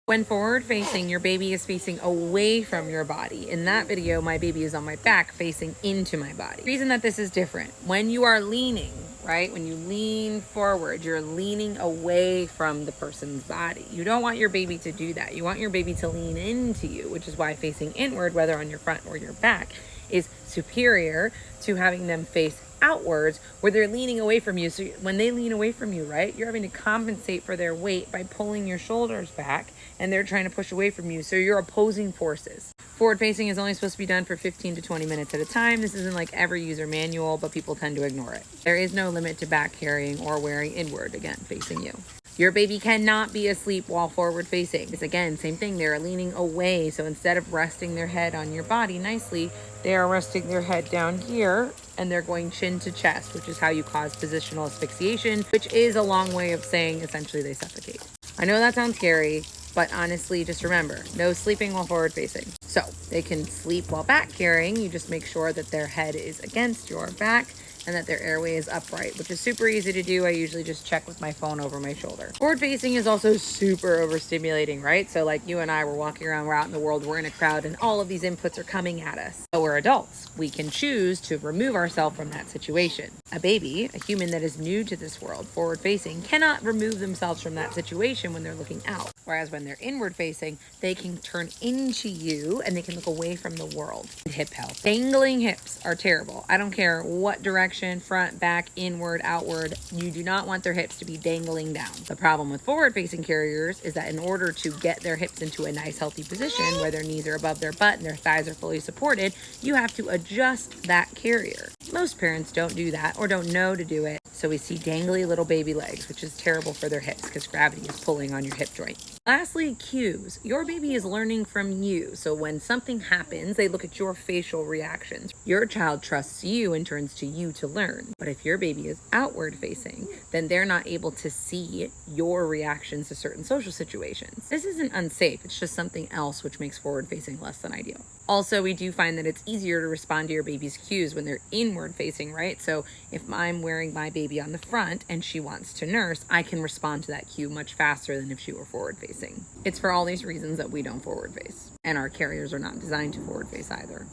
When forward facing, your baby is facing away from your body. In that video, my baby is on my back facing into my body. The reason that this is different, when you are leaning, right? When you lean forward, you're leaning away from the person's body. You don't want your baby to do that. You want your baby to lean into you, which is why facing inward, whether on your front or your back, is superior to having them face outwards where they're leaning away from you. So when they lean away from you, right, you're having to compensate for their weight by pulling your shoulders back, and they're trying to push away from you. So you're opposing forces. Forward facing is only supposed to be done for 15 to 20 minutes at a time. This isn't like every user manual, but people tend to ignore it. There is no limit to back carrying or wearing inward, again, facing you. Your baby cannot be asleep while forward facing. It's again, same thing, they're leaning away. So instead of resting their head on your body nicely, they are resting their head down here and they're going chin to chest, which is how you cause positional asphyxiation, which is a long way of saying essentially they suffocate. I know that sounds scary, but honestly, just remember, no sleeping while forward facing. So they can sleep while back carrying. You just make sure that their head is against your back and that their airway is upright, which is super easy to do. I usually just check with my phone over my shoulder. Forward facing is also super overstimulating, right? So like you and I were walking around, we're out in the world, we're in a crowd, and all of these inputs are coming at us. But we're adults. We can choose to remove ourselves from that situation. A baby, a human that is new to this world, forward facing, cannot remove themselves from that situation when they're looking out. Whereas when they're inward facing, they can turn into you and they can look away from the world. Hip health. Dangling hips are terrible. I don't care what direction, front, back, inward, outward. You do not want their hips to be dangling down. The problem with forward facing carriers is that in order to get their hips into a nice healthy position where their knees are above their butt and their thighs are fully supported, you have to adjust that carrier. Most parents don't do that or don't know to do it. So we see dangly little baby legs, which is terrible for their hips because gravity is pulling on your hip joint. Lastly, cues. Your baby is learning from you. So when something happens, they look at your facial reactions. Your child trusts you and turns to you to learn. But if your baby is outward facing, then they're not able to see your reactions to certain social situations. This isn't unsafe. It's just something else which makes forward facing less than ideal. Also, we do find that it's easier to respond to your baby's cues when they're inward facing, right? So if I'm wearing my baby on the front and she wants to nurse, I can respond to that cue much faster than if she were forward facing. It's for all these reasons that we don't forward face, and our carriers are not designed to forward face either.